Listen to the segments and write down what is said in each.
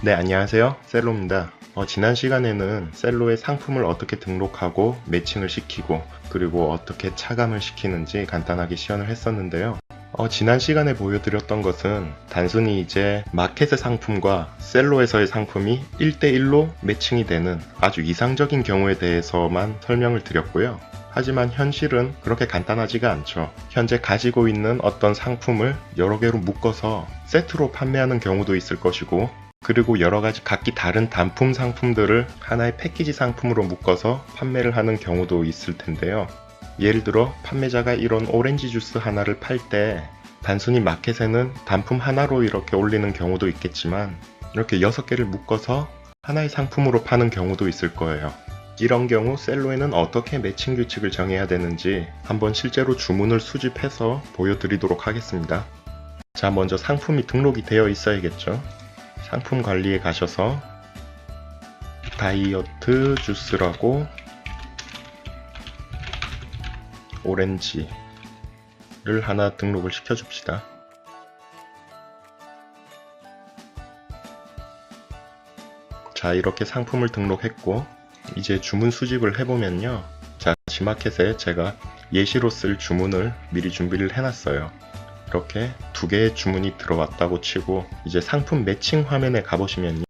네, 안녕하세요. 셀로입니다. 지난 시간에는 셀로의 상품을 어떻게 등록하고 매칭을 시키고 그리고 어떻게 차감을 시키는지 간단하게 시연을 했었는데요. 지난 시간에 보여드렸던 것은 단순히 이제 마켓의 상품과 셀로에서의 상품이 1대1로 매칭이 되는 아주 이상적인 경우에 대해서만 설명을 드렸고요. 하지만 현실은 그렇게 간단하지가 않죠. 현재 가지고 있는 어떤 상품을 여러 개로 묶어서 세트로 판매하는 경우도 있을 것이고, 그리고 여러가지 각기 다른 단품 상품들을 하나의 패키지 상품으로 묶어서 판매를 하는 경우도 있을 텐데요. 예를 들어 판매자가 이런 오렌지 주스 하나를 팔 때 단순히 마켓에는 단품 하나로 이렇게 올리는 경우도 있겠지만, 이렇게 6개를 묶어서 하나의 상품으로 파는 경우도 있을 거예요. 이런 경우 셀로에는 어떻게 매칭 규칙을 정해야 되는지 한번 실제로 주문을 수집해서 보여드리도록 하겠습니다. 자, 먼저 상품이 등록이 되어 있어야겠죠. 상품 관리에 가셔서 다이어트 주스라고 오렌지를 하나 등록을 시켜줍시다. 자, 이렇게 상품을 등록했고 이제 주문 수집을 해보면요. 자, G마켓에 제가 예시로 쓸 주문을 미리 준비를 해놨어요. 이렇게 2개의 주문이 들어왔다고 치고 이제 상품 매칭 화면에 가보시면요.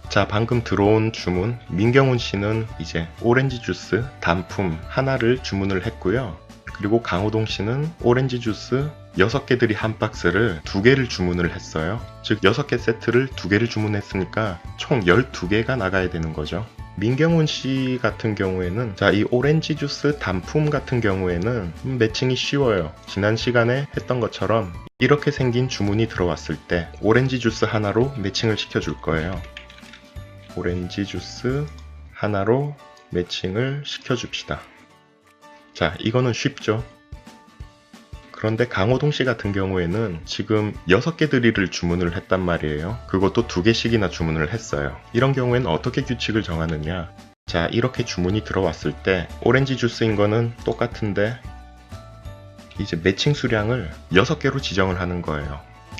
자, 방금 들어온 주문, 민경훈 씨는 이제 오렌지 주스 단품 하나를 주문을 했고요. 그리고 강호동 씨는 오렌지 주스 6개들이 한 박스를 2개를 주문을 했어요. 즉 6개 세트를 2개를 주문했으니까 총 12개가 나가야 되는 거죠. 민경훈 씨 같은 경우에는 자, 이 오렌지 주스 단품 같은 경우에는 매칭이 쉬워요. 지난 시간에 했던 것처럼 이렇게 생긴 주문이 들어왔을 때 오렌지 주스 하나로 매칭을 시켜줄 거예요. 오렌지 주스 하나로 매칭을 시켜줍시다. 자, 이거는 쉽죠. 그런데 강호동 씨 같은 경우에는 지금 6개들이를 주문을 했단 말이에요. 그것도 2개씩이나 주문을 했어요. 이런 경우에는 어떻게 규칙을 정하느냐. 자, 이렇게 주문이 들어왔을 때 오렌지 주스인 거는 똑같은데 이제 매칭 수량을 6개로 지정을 하는 거예요.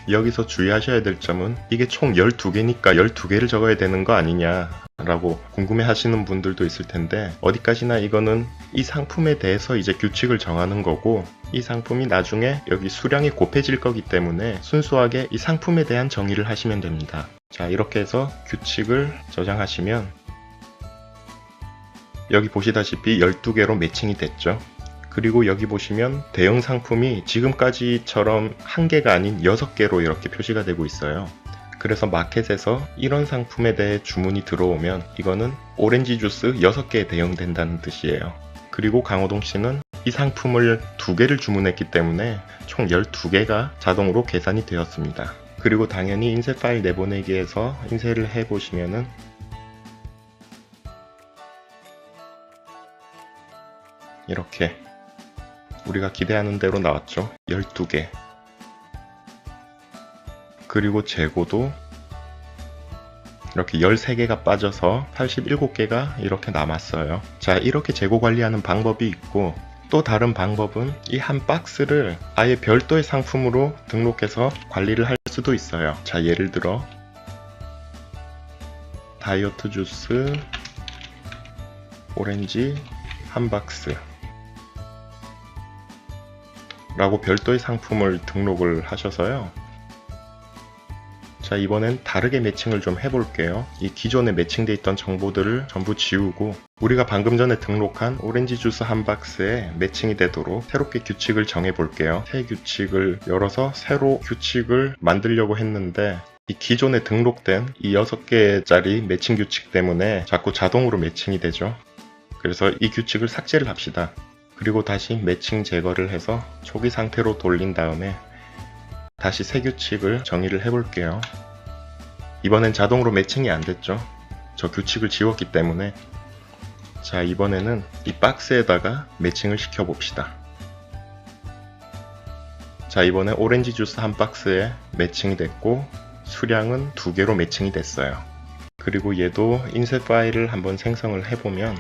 여기서 주의하셔야 될 점은 이게 총 12개니까 12개를 적어야 되는 거 아니냐 라고 궁금해 하시는 분들도 있을 텐데, 어디까지나 이거는 이 상품에 대해서 이제 규칙을 정하는 거고, 이 상품이 나중에 여기 수량이 곱해질 거기 때문에 순수하게 이 상품에 대한 정의를 하시면 됩니다. 자, 이렇게 해서 규칙을 저장하시면 여기 보시다시피 12개로 매칭이 됐죠. 그리고 여기 보시면 대형 상품이 지금까지처럼 1개가 아닌 6개로 이렇게 표시가 되고 있어요. 그래서 마켓에서 이런 상품에 대해 주문이 들어오면 이거는 오렌지 주스 6개에 대응된다는 뜻이에요. 그리고 강호동 씨는 이 상품을 2개를 주문했기 때문에 총 12개가 자동으로 계산이 되었습니다. 그리고 당연히 인쇄 파일 내보내기에서 인쇄를 해보시면은 이렇게 우리가 기대하는 대로 나왔죠. 12개. 그리고 재고도 이렇게 13개가 빠져서 87개가 이렇게 남았어요. 자, 이렇게 재고 관리하는 방법이 있고, 또 다른 방법은 이 한 박스를 아예 별도의 상품으로 등록해서 관리를 할 수도 있어요. 자, 예를 들어 다이어트 주스 오렌지 한 박스 라고 별도의 상품을 등록을 하셔서요. 자, 이번엔 다르게 매칭을 좀 해볼게요. 이 기존에 매칭되어 있던 정보들을 전부 지우고 우리가 방금 전에 등록한 오렌지 주스 한 박스에 매칭이 되도록 새롭게 규칙을 정해 볼게요. 새 규칙을 열어서 새로 규칙을 만들려고 했는데 이 기존에 등록된 이 6개짜리 매칭 규칙 때문에 자꾸 자동으로 매칭이 되죠. 그래서 이 규칙을 삭제를 합시다. 그리고 다시 매칭 제거를 해서 초기 상태로 돌린 다음에 다시 새 규칙을 정의를 해볼게요. 이번엔 자동으로 매칭이 안 됐죠. 저 규칙을 지웠기 때문에. 자, 이번에는 이 박스에다가 매칭을 시켜 봅시다. 자, 이번에 오렌지 주스 한 박스에 매칭이 됐고 수량은 2개로 매칭이 됐어요. 그리고 얘도 인쇄 파일을 한번 생성을 해보면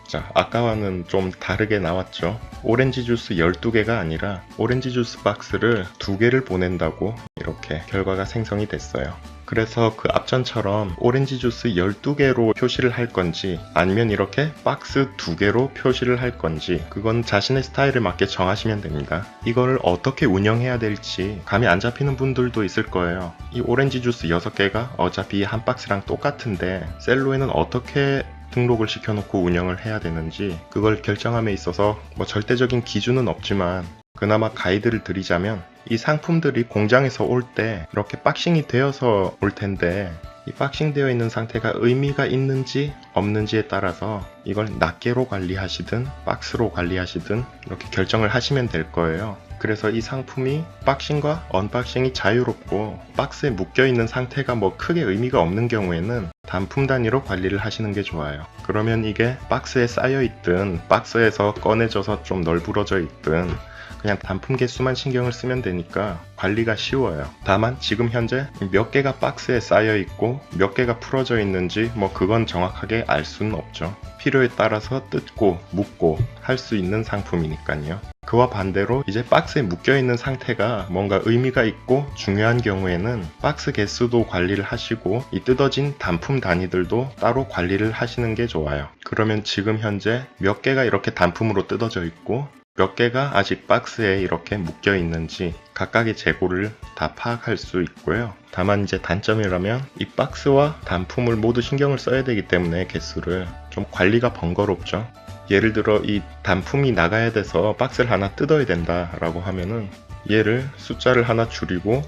자, 아까와는 좀 다르게 나왔죠. 오렌지 주스 12개가 아니라 오렌지 주스 박스를 2개를 보낸다고 이렇게 결과가 생성이 됐어요. 그래서 그 앞전처럼 오렌지 주스 12개로 표시를 할 건지 아니면 이렇게 박스 2개로 표시를 할 건지 그건 자신의 스타일에 맞게 정하시면 됩니다. 이걸 어떻게 운영해야 될지 감이 안 잡히는 분들도 있을 거예요. 이 오렌지 주스 6개가 어차피 한 박스랑 똑같은데 셀로에는 어떻게 등록을 시켜놓고 운영을 해야 되는지 그걸 결정함에 있어서 뭐 절대적인 기준은 없지만 그나마 가이드를 드리자면 이 상품들이 공장에서 올 때 이렇게 박싱이 되어서 올 텐데 이 박싱 되어 있는 상태가 의미가 있는지 없는지에 따라서 이걸 낱개로 관리하시든 박스로 관리하시든 이렇게 결정을 하시면 될 거예요. 그래서 이 상품이 박싱과 언박싱이 자유롭고 박스에 묶여있는 상태가 뭐 크게 의미가 없는 경우에는 단품 단위로 관리를 하시는 게 좋아요. 그러면 이게 박스에 쌓여있든 박스에서 꺼내져서 좀 널브러져 있든 그냥 단품 개수만 신경을 쓰면 되니까 관리가 쉬워요. 다만 지금 현재 몇 개가 박스에 쌓여 있고 몇 개가 풀어져 있는지 뭐 그건 정확하게 알 수는 없죠. 필요에 따라서 뜯고 묶고 할 수 있는 상품이니까요. 그와 반대로 이제 박스에 묶여 있는 상태가 뭔가 의미가 있고 중요한 경우에는 박스 개수도 관리를 하시고 이 뜯어진 단품 단위들도 따로 관리를 하시는 게 좋아요. 그러면 지금 현재 몇 개가 이렇게 단품으로 뜯어져 있고 몇 개가 아직 박스에 이렇게 묶여 있는지 각각의 재고를 다 파악할 수 있고요. 다만 이제 단점이라면 이 박스와 단품을 모두 신경을 써야 되기 때문에 개수를 좀 관리가 번거롭죠. 예를 들어 이 단품이 나가야 돼서 박스를 하나 뜯어야 된다 라고 하면은 얘를 숫자를 하나 줄이고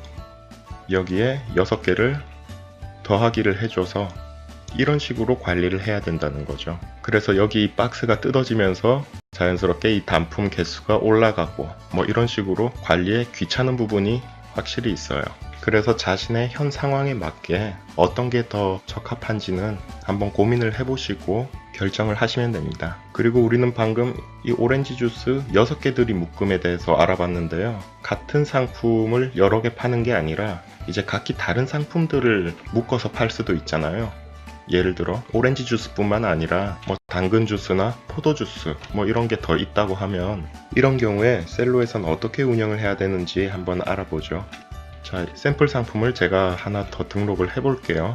여기에 6개를 더하기를 해줘서 이런 식으로 관리를 해야 된다는 거죠. 그래서 여기 이 박스가 뜯어지면서 자연스럽게 이 단품 개수가 올라가고 뭐 이런 식으로 관리에 귀찮은 부분이 확실히 있어요. 그래서 자신의 현 상황에 맞게 어떤 게 더 적합한지는 한번 고민을 해보시고 결정을 하시면 됩니다. 그리고 우리는 방금 이 오렌지 주스 6개들이 묶음에 대해서 알아봤는데요. 같은 상품을 여러 개 파는 게 아니라 이제 각기 다른 상품들을 묶어서 팔 수도 있잖아요. 예를 들어 오렌지 주스뿐만 아니라 뭐 당근 주스나 포도 주스 뭐 이런 게 더 있다고 하면 이런 경우에 셀로에선 어떻게 운영을 해야 되는지 한번 알아보죠. 자, 샘플 상품을 제가 하나 더 등록을 해볼게요.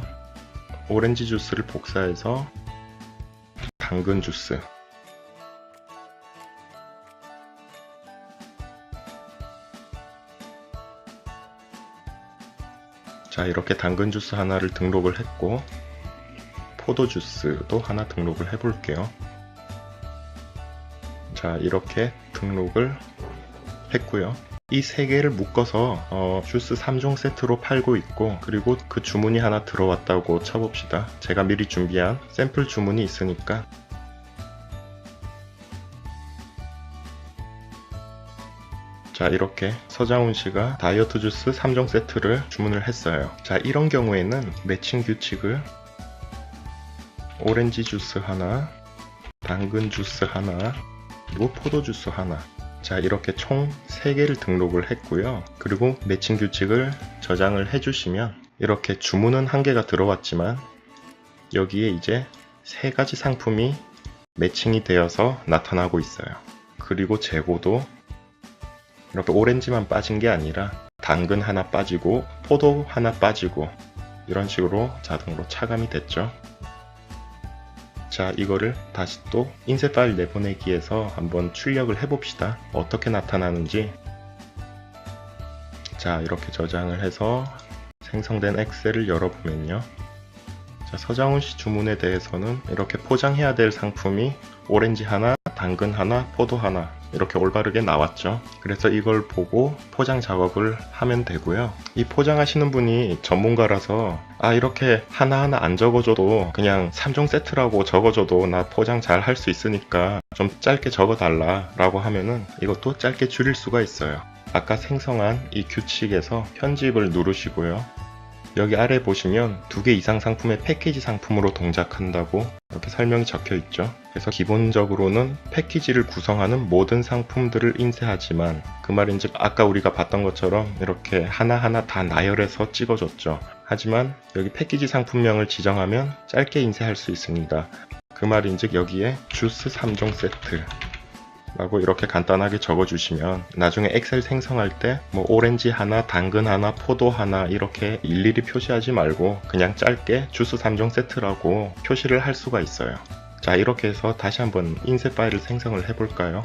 오렌지 주스를 복사해서 당근 주스. 자, 이렇게 당근 주스 하나를 등록을 했고 포도 주스도 하나 등록을 해볼게요. 자, 이렇게 등록을 했고요. 이 3개를 묶어서 주스 3종 세트로 팔고 있고 그리고 그 주문이 하나 들어왔다고 쳐봅시다. 제가 미리 준비한 샘플 주문이 있으니까 자, 이렇게 서장훈 씨가 다이어트 주스 3종 세트를 주문을 했어요. 자, 이런 경우에는 매칭 규칙을 오렌지 주스 하나, 당근 주스 하나, 그리고 포도 주스 하나. 자, 이렇게 총 3개를 등록을 했고요. 그리고 매칭 규칙을 저장을 해주시면 이렇게 주문은 1개가 들어왔지만 여기에 이제 3가지 상품이 매칭이 되어서 나타나고 있어요. 그리고 재고도 이렇게 오렌지만 빠진 게 아니라 당근 하나 빠지고 포도 하나 빠지고 이런 식으로 자동으로 차감이 됐죠. 자, 이거를 다시 또 인쇄 파일 내보내기에서 한번 출력을 해봅시다. 어떻게 나타나는지. 자, 이렇게 저장을 해서 생성된 엑셀을 열어보면요. 자, 서장훈 씨 주문에 대해서는 이렇게 포장해야 될 상품이 오렌지 하나, 당근 하나, 포도 하나 이렇게 올바르게 나왔죠. 그래서 이걸 보고 포장 작업을 하면 되고요. 이 포장하시는 분이 전문가라서 이렇게 하나하나 안 적어줘도 그냥 3종 세트라고 적어줘도 나 포장 잘 할 수 있으니까 좀 짧게 적어달라 라고 하면은 이것도 짧게 줄일 수가 있어요. 아까 생성한 이 규칙에서 편집을 누르시고요. 여기 아래 보시면 2개 이상 상품의 패키지 상품으로 동작한다고 이렇게 설명이 적혀 있죠. 그래서 기본적으로는 패키지를 구성하는 모든 상품들을 인쇄하지만 그 말인즉 아까 우리가 봤던 것처럼 이렇게 하나하나 다 나열해서 찍어줬죠. 하지만 여기 패키지 상품명을 지정하면 짧게 인쇄할 수 있습니다. 그 말인즉 여기에 주스 3종 세트 라고 이렇게 간단하게 적어주시면 나중에 엑셀 생성할 때 뭐 오렌지 하나, 당근 하나, 포도 하나 이렇게 일일이 표시하지 말고 그냥 짧게 주스 3종 세트라고 표시를 할 수가 있어요. 자, 이렇게 해서 다시 한번 인쇄 파일을 생성을 해볼까요?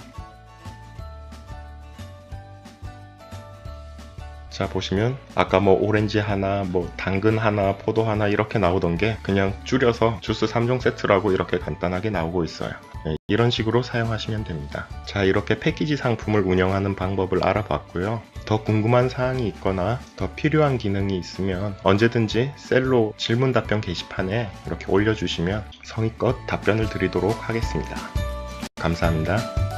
자, 보시면 아까 뭐 오렌지 하나, 뭐 당근 하나, 포도 하나 이렇게 나오던 게 그냥 줄여서 주스 3종 세트라고 이렇게 간단하게 나오고 있어요. 네, 이런 식으로 사용하시면 됩니다. 자, 이렇게 패키지 상품을 운영하는 방법을 알아봤고요. 더 궁금한 사항이 있거나 더 필요한 기능이 있으면 언제든지 셀로 질문 답변 게시판에 이렇게 올려주시면 성의껏 답변을 드리도록 하겠습니다. 감사합니다.